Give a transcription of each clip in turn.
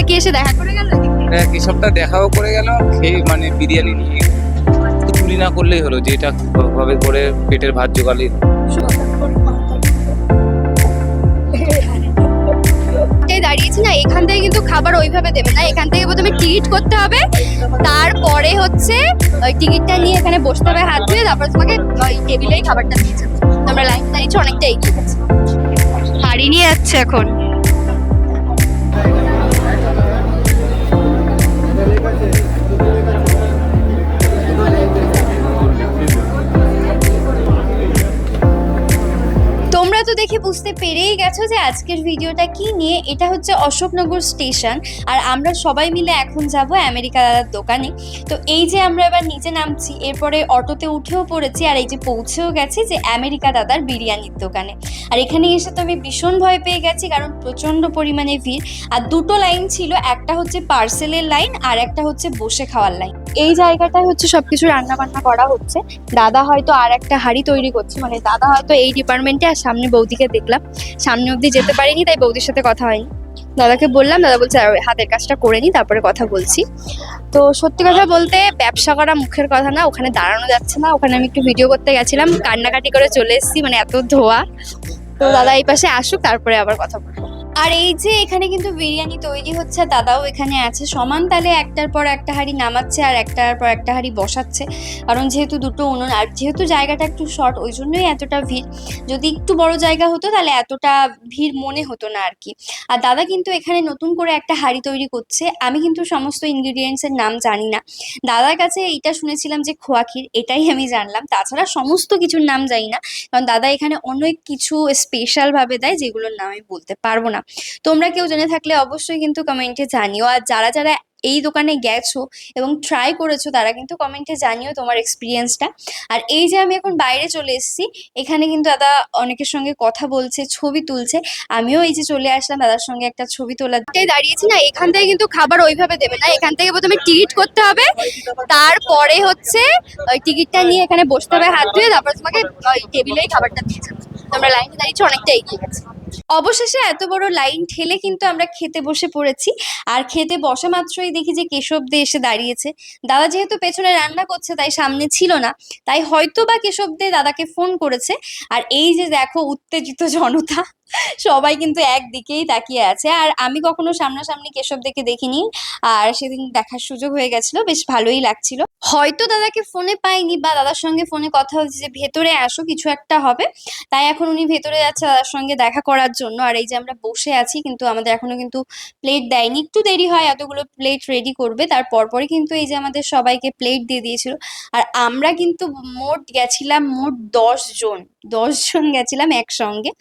কি এসে দেখা করে গেল? হ্যাঁ, কেশবটা দেখাও করে গেল, খেয়ে মানে বিরিয়ানি নিয়ে চুরি না করলেই হলো, যেটা ভাবে করে পেটের ভাত জোগালি। দাঁড়িয়েছি না, এখান থেকে কিন্তু খাবার ওইভাবে দেবে না, এখান থেকে প্রথমে টিকিট করতে হবে, তারপরে হচ্ছে ওই টিকিটটা নিয়ে এখানে বসতে হবে হাত ধুয়ে, তারপরে তোমাকে ওই টেবিলেই খাবারটা দিয়ে যাবে। আমরা লাইন দাঁড়িয়েছি, অনেকটা এগিয়ে গেছি, হাড়ি নিয়ে যাচ্ছে এখন। তোমরা তো দেখে বুঝতে পেরেই গেছো যে আজকের ভিডিওটা কি নিয়ে। এটা হচ্ছে অশোকনগর স্টেশন, আর আমরা সবাই মিলে এখন যাব আমেরিকা দাদার দোকানে। তো এই যে আমরা এবার নিচে নামছি, এরপরে অটোতে উঠেও পড়েছি, আর এই যে পৌঁছেও গেছি যে আমেরিকা দাদার বিরিয়ানির দোকানে। আর এখানে এসে তো আমি ভীষণ ভয় পেয়ে গেছি, কারণ প্রচন্ড পরিমাণে ভিড়, আর দুটো লাইন ছিল, একটা হচ্ছে পার্সেলের লাইন আর একটা হচ্ছে বসে খাওয়ার লাইন। এই জায়গাটায় হচ্ছে সবকিছু রান্না বান্না করা হচ্ছে। দাদা হয়তো আর একটা হাঁড়ি তৈরি করছে, মানে দাদা হয়তো এই ডিপার্টমেন্টে, আর সামনে বৌদিকে দেখলাম, সামনে অবধি যেতে পারিনি, তাই বৌদির সাথে কথা হয়নি। দাদাকে বললাম, দাদা বলছে হাতের কাজটা করে নি তারপরে কথা বলছি। তো সত্যি কথা বলতে ব্যবসা করা মুখের কথা না, ওখানে দাঁড়ানো যাচ্ছে না। ওখানে আমি একটু ভিডিও করতে গেছিলাম, কান্নাকাটি করে চলে এসেছি, মানে এত ধোয়া। তো দাদা এই পাশে আসুক, তারপরে আবার কথা বলবো। আর এই যে এখানে কিন্তু বিরিয়ানি তৈরি হচ্ছে, দাদাও এখানে আছে, সমান তালে একটার পর একটা হাঁড়ি নামাচ্ছে আর একটার পর একটা হাঁড়ি বসাচ্ছে, কারণ যেহেতু দুটো উনুন, আর যেহেতু জায়গাটা একটু শর্ট, ওই জন্যই এতটা ভিড়। যদি একটু বড় জায়গা হতো তাহলে এতটা ভিড় মনে হতো না আর কি। আর দাদা কিন্তু এখানে নতুন করে একটা হাঁড়ি তৈরি করছে। আমি কিন্তু সমস্ত ইনগ্রিডিয়েন্টসের নাম জানি না, দাদার কাছে এইটা শুনেছিলাম যে খোয়া ক্ষীর, এটাই আমি জানলাম, তাছাড়া সমস্ত কিছুর নাম জানি না, কারণ দাদা এখানে অনেক কিছু স্পেশাল ভাবে দেয় যেগুলোর নাম আমি বলতে পারবো না। তোমরা কেউ জেনে থাকলে অবশ্যই কিন্তু কমেন্টে জানিও, আর যারা যারা এই দোকানে গেছো এবং ট্রাই করেছো তারা কিন্তু কমেন্টে জানিও তোমার এক্সপিরিয়েন্সটা। আর এই যে আমি এখন বাইরে চলে এসেছি, এখানে কিন্তু দাদা অনেকের সঙ্গে কথা বলছে, ছবি তুলছে। আমিও এই যে চলে আসলাম দাদার সঙ্গে একটা ছবি তোলাতে দাঁড়িয়েছি না, এখান থেকে কিন্তু খাবার ওইভাবে দেবে না, এখান থেকে প্রথমে টিকিট করতে হবে, তারপরে হচ্ছে ওই টিকিটটা নিয়ে এখানে বসতে হবে হাত ধুয়ে, তারপর তোমাকে ওই টেবিলেই খাবারটা দিয়ে যাবে। আমরা লাইনে দাঁড়িয়েছি, অনেকটা এগিয়ে গেছি। অবশেষে এত বড় লাইন ঠেলে কিন্তু আমরা খেতে বসে পড়েছি। আর খেতে বসা মাত্রই দেখি যে কেশব দে এসে দাঁড়িয়েছে। দাদা যেহেতু পেছনে রান্না করছে তাই সামনে ছিল না, তাই হয়তো বা কেশব দে দাদাকে ফোন করেছে। আর এই যে দেখো উত্তেজিত জনতা, সবাই কিন্তু একদিকেই তাকিয়ে আছে। আর আমি কখনো সামনাসামনি কেশব দেখে দেখিনি, আর সেদিন দেখার সুযোগ হয়ে গেছিল, বেশ ভালোই লাগছিল। হয়তো দাদাকে ফোনে পাইনি, বা দাদার সঙ্গে ফোনে কথা হচ্ছে যে ভেতরে আসো, কিছু একটা হবে, তাই এখন উনি ভেতরে যাচ্ছে দাদার সঙ্গে দেখা করার জন্য। আর এই যে আমরা বসে আছি, কিন্তু আমাদের এখনো কিন্তু প্লেট দেয়নি, একটু দেরি হয়, এতগুলো প্লেট রেডি করবে, তার পরপরই কিন্তু এই যে আমাদের সবাইকে প্লেট দিয়ে দিয়েছিল। আর আমরা কিন্তু মোট গেছিলাম 10 জন, 10 জন গেছিলাম একসঙ্গে।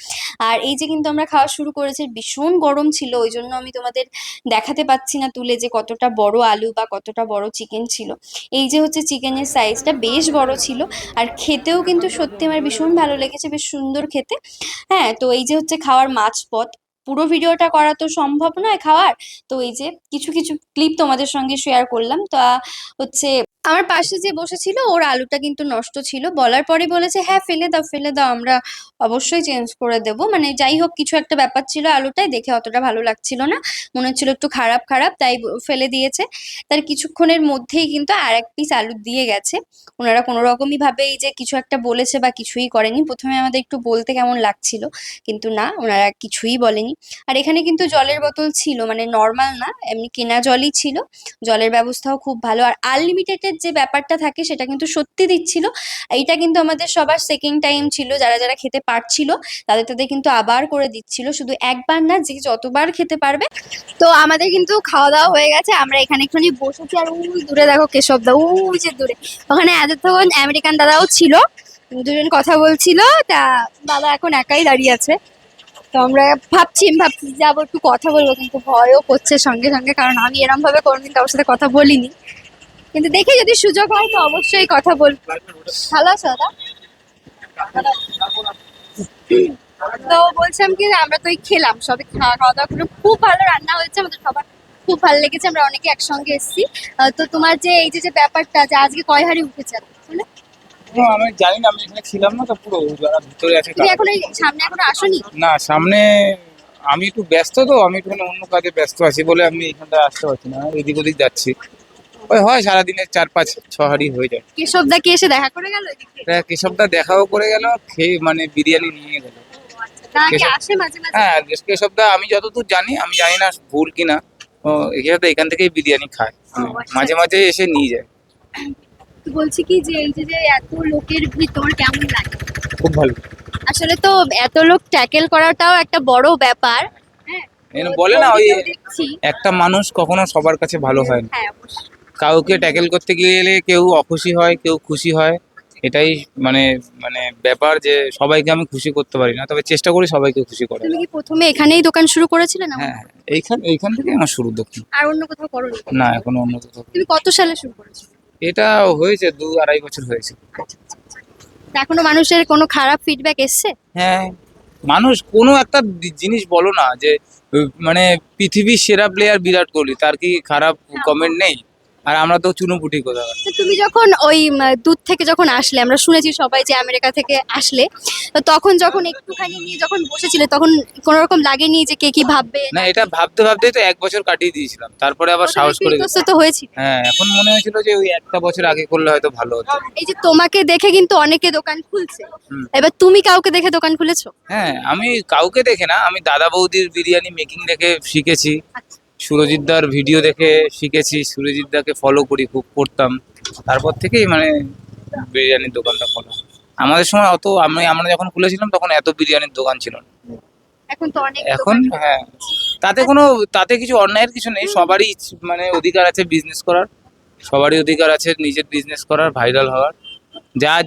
আর এই যে কিন্তু আমরা খাওয়া শুরু করেছি, ভীষণ গরম ছিল, ওই জন্য আমি তোমাদের দেখাতে পাচ্ছি না তুলে যে কতটা বড় আলু বা কতটা বড় চিকেন ছিল। এই যে হচ্ছে চিকেনের সাইজটা বেশ বড় ছিল, আর খেতেও কিন্তু সত্যি আমার ভীষণ ভালো লেগেছে, বেশ সুন্দর খেতে। হ্যাঁ, তো এই যে হচ্ছে খাওয়ার মাঝপথ, পুরো ভিডিওটা করা তো সম্ভব নয় খাওয়ার, তো এই যে কিছু কিছু ক্লিপ তোমাদের সঙ্গে শেয়ার করলাম। তো হচ্ছে আমার পাশে যে বসেছিল ওর আলুটা কিন্তু নষ্ট ছিল, বলার পরে বলেছে হ্যাঁ ফেলে দাও ফেলে দাও, আমরা অবশ্যই চেঞ্জ করে দেব। মানে যাই হোক, কিছু একটা ব্যাপার ছিল, আলুটাই দেখে অতটা ভালো লাগছিল না, মনে হচ্ছিল একটু খারাপ খারাপ, তাই ফেলে দিয়েছে। তার কিছুক্ষণের মধ্যেই কিন্তু আর এক পিস আলু দিয়ে গেছে। ওনারা কোনো রকমই ভাবে এই যে কিছু একটা বলেছে বা কিছুই করেনি। প্রথমে আমাদের একটু বলতে কেমন লাগছিল, কিন্তু না, ওনারা কিছুই বলেনি। আর এখানে কিন্তু জলের বোতল ছিল, মানে নর্মাল না, এমনি কেনা জলই ছিল, জলের ব্যবস্থাও খুব ভালো। আর আনলিমিটেডের যে ব্যাপারটা থাকে সেটা কিন্তু সত্যি দিচ্ছিল। এইটা কিন্তু আমাদের সবার সেকেন্ড টাইম ছিল, যারা যারা খেতে পারছিল তাদের তাদের কিন্তু আবার করে দিচ্ছিল, শুধু একবার না, যে যতবার খেতে পারবে। তো আমাদের কিন্তু খাওয়া দাওয়া হয়ে গেছে, আমরা এখানে একটুখানি বসেছি। আর ওই দূরে দেখো কেশব দা, ওই যে দূরে, ওখানে এতক্ষণ আমেরিকান দাদাও ছিল, দুজন কথা বলছিল। তা দাদা এখন একাই দাঁড়িয়ে আছে। তো আমরা ভাবছি যাবো একটু কথা বলবো, কিন্তু ভয়ও করছে সঙ্গে সঙ্গে, কারণ আমি এরম ভাবে কোনোদিন কারোর সাথে কথা বলিনি। কিন্তু দেখি যদি সুযোগ হয় তো অবশ্যই কথা বলবো। ভালো আছো দাদা? তো বলছিলাম কি, আমরা তো খেলাম সবে, খাওয়া খাওয়া দাওয়া করে খুব ভালো রান্না হয়েছে, আমাদের সবার খুব ভালো লেগেছে, আমরা অনেকে একসঙ্গে এসেছি। তো তোমার যে এই যে ব্যাপারটা, যে আজকে কয় হাঁড়ি উঠেছে আসলে? আমি জানি না, আমি এখানে ছিলাম না তো, পুরো যারা ভিতরে আছে তুমি এখন এই সামনে এখনো আসোনি? না, সামনে আমি একটু ব্যস্ত তো, আমি একটু অন্য কাজে ব্যস্ত আছি বলে আমি এখানটা আসতে পারছি না, এদিক ওদিক যাচ্ছি। ওই হয় সারাদিনে 4-5-6 হাঁড়ি হয়ে যায়। কেশবদা কি এসে দেখা করে গেল এদিকে? তা কেশবদা দেখাও করে গেল, খেয়ে মানে বিরিয়ানি নিয়ে গেল। তা কি কেশব- আসে মাঝে মাঝে? হ্যাঁ, কেশবদা আমি যতদূর জানি, আমি জানি না ভুল কিনা, ও এখান থেকেই বিরিয়ানি খায়, মানে আচ্ছা। মাঝে মাঝে এসে নিয়ে যায়। তো বলছি কি যে এই যে এত লোকের ভিতর কেমন লাগে? খুব ভালো। আসলে তো এত লোক ট্যাকেল করাটাও একটা বড় ব্যাপার। হ্যাঁ, বলে না ওই ছবিতেও দেখছি। একটা মানুষ কখনো সবার কাছে ভালো হয় না। হ্যাঁ, অবশ্যই। কাউকে ট্যাকেল করতে গেলে কেউ অখুশি হয়, কেউ খুশি হয়। এটাই মানে মানে ব্যাপার, যে সবাইকে আমি খুশি করতে পারি না, তবে চেষ্টা করি সবাইকে খুশি করার। তুমি কি প্রথমে এখানেই দোকান শুরু করেছিলে না? হ্যাঁ, এইখান থেকে আমার শুরু দক্ষিণ। আর অন্য কোথাও করোনি? না, এখনো অন্য কোথাও। তুমি কত সালে শুরু করেছো? এটা হয়েছে 2-2.5 বছর হয়েছে। তা এখনো মানুষের কোনো খারাপ ফিডব্যাক এসছে? হ্যাঁ, মানুষ কোনো একটা জিনিস বলো না, যে মানে পৃথিবীর সেরা প্লেয়ার বিরাট কোহলি, তার কি খারাপ কমেন্ট নেই? আর আমরা তো চুনোপুটি কোথাও। তো তুমি যখন ওই দূর থেকে যখন আসলে, আমরা শুনেছি সবাই যে আমেরিকা থেকে আসলে, তো তখন যখন একটুখানি নিয়ে যখন বসেছিলে তখন কোনো রকম লাগেনি যে কে কি ভাববে? না, এটা ভাবতে ভাবতেই তো 1 বছর কাটিয়ে দিয়েছিলাম, তারপরে আবার সাহস করে। ইতস্তত হয়েছিল। হ্যাঁ, এখন মনে হয়েছিল যে ওই একটা বছর আগে করলে হয়তো ভালো হতো। এই যে তোমাকে দেখে কিন্তু অনেকে দোকান খুলছে, হুম। এবার তুমি কাউকে দেখে দোকান খুলেছো? হ্যাঁ, আমি কাউকে দেখে না, আমি দাদা বৌদির বিরিয়ানি মেকিং দেখে শিখেছি। সুরজিৎ দার ভিডিও দেখে শিখেছি, সুরজিৎ দাকে ফলো করি, খুব করতাম। তারপর থেকেই মানে বিরিয়ানির দোকানটা খোলা। আমাদের সময় আমরা যখন খুলেছিলাম তখন এত বিরিয়ানির দোকান ছিল না। এখন তো অনেক এখন দোকান। হ্যাঁ, তাতে কিছু অন্যায়ের কিছু নেই, সবারই মানে অধিকার আছে বিজনেস করার, সবারই অধিকার আছে নিজের বিজনেস করার, ভাইরাল হওয়ার।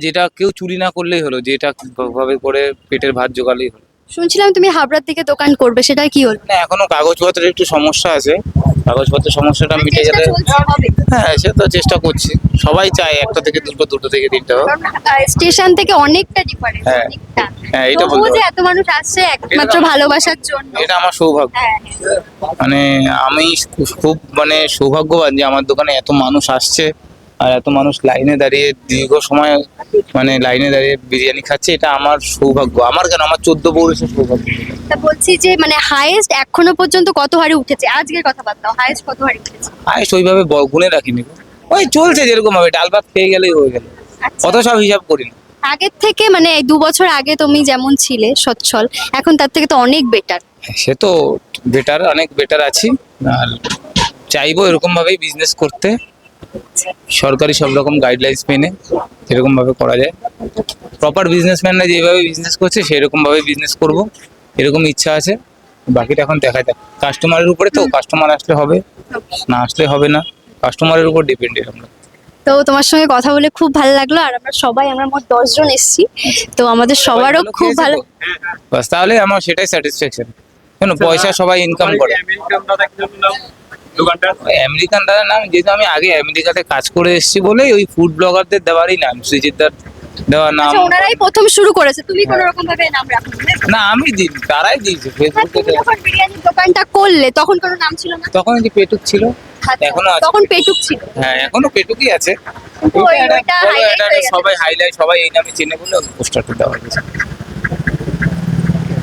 যেটা কেউ চুরি না করলেই হলো, যেটা ভাবে করে পেটের ভাত জোগালেই হলো। শুনছিলাম তুমি হাবড়ার দিকে দোকান করবে, সেটা কি হলো? না, এখনো কাগজপত্রের একটু সমস্যা আছে, কাগজপত্রের সমস্যাটা মিটে চেষ্টা গেলে। চলছে, হবে। হ্যাঁ, সে তো চেষ্টা করছি, সবাই চায় একটা থেকে দুটো, দুটো থেকে তিনটা হোক। কারণ স্টেশন থেকে অনেকটা ডিফারেন্স, হ্যাঁ। অনেকটা। হ্যাঁ, এটা তবুও বলতে যে পারি। এত মানুষ আসছে একমাত্র ভালোবাসার জন্য। এটা আমার সৌভাগ্য। হ্যাঁ, মানে আমি খুব মানে সৌভাগ্যবান যে আমার দোকানে এত মানুষ আসছে, আর এত মানুষ লাইনে দাঁড়িয়ে দীর্ঘ সময় মানে লাইনে দাঁড়িয়ে বিরিয়ানি খাচ্ছে। এটা আমার সৌভাগ্য, আমার কেন, আমার 14 পৌরুষের সৌভাগ্য। তা বলছি যে মানে হাইয়েস্ট এখনো পর্যন্ত কত হাড়ি উঠেছে? আজকের কথা বাদ দাও, হাইয়েস্ট কত হাড়ি উঠেছে? ওইভাবে গুণে রাখিনি গো। ওই চলছে যেরকম ভাবে, ডাল ভাত খেয়ে গেলেই হয়ে গেল, আচ্ছা। অত সব হিসাব করি না। আগের থেকে মানে এই 2 বছর আগে তুমি যেমন ছিলে সচ্ছল, এখন তার থেকে তো অনেক বেটার। সে তো বেটার, অনেক বেটার আছি। আর চাইবো এরকম ভাবেই বিজনেস করতে, সরকারি সব রকম গাইডলাইন্স মেনে যেরকম ভাবে করা যায়। প্রপার বিজনেসম্যানরা যেভাবে বিজনেস করছে সেরকম ভাবে বিজনেস করব, এরকম ইচ্ছা আছে। বাকিটা এখন দেখা যাক, কাস্টমারের উপরে তো, কাস্টমার আসলে হবে, না আসলে হবে না, কাস্টমারের উপর ডিপেন্ডেন্ট আমরা। তো তোমার সঙ্গে কথা বলে খুব ভালো লাগলো। আর আমরা মোট 10 জন এসেছি, তো আমাদের সবারও ভালো খুব খেয়েছে ভালো। তো? বাস, তাহলে আমার সেটাই স্যাটিসফ্যাকশন। কেন, পয়সা সবাই ইনকাম করে। আমেরিকান দাদার নাম, যেহেতু আমি আগে আমেরিকাতে কাজ করে এসেছি বলেই ওই ফুড ব্লগারদের দেওয়ারই নাম, সুজিতদার দেওয়ার নাম। আচ্ছা, ওনারাই প্রথম শুরু করেছে, তুমি কোনো রকম ভাবে নাম রাখো? না, আমি দিই, তারাই দিয়েছে ফেসবুকে। তুমি যখন বিরিয়ানির দোকানটা করলে তখন কোনো নাম ছিল না? তখন যে পেটুক ছিল, আচ্ছা, এখনো আছে। তখন পেটুক ছিল। হ্যাঁ, এখনো পেটুকই আছে। কিন্তু ওইটা highlight হয়ে গেছে। সবাই হাইলাইট, সবাই এই নামে চেনে বলে পোস্টারটা দেওয়া হয়েছে।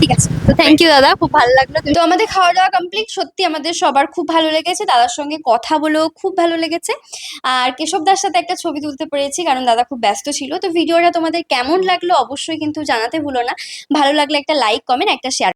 ঠিক আছে, তো থ্যাংক ইউ দাদা, খুব ভালো লাগলো। তো আমাদের খাওয়া দাওয়া কমপ্লিট, সত্যি আমাদের সবার খুব ভালো লেগেছে, দাদার সঙ্গে কথা বলেও খুব ভালো লেগেছে। আর কেশবদার সাথে একটা ছবি তুলতে পেরেছি কারণ দাদা খুব ব্যস্ত ছিল। তো ভিডিওটা তোমাদের কেমন লাগলো অবশ্যই কিন্তু জানাতে ভুলো না। ভালো লাগলে একটা লাইক, কমেন্ট, একটা শেয়ার।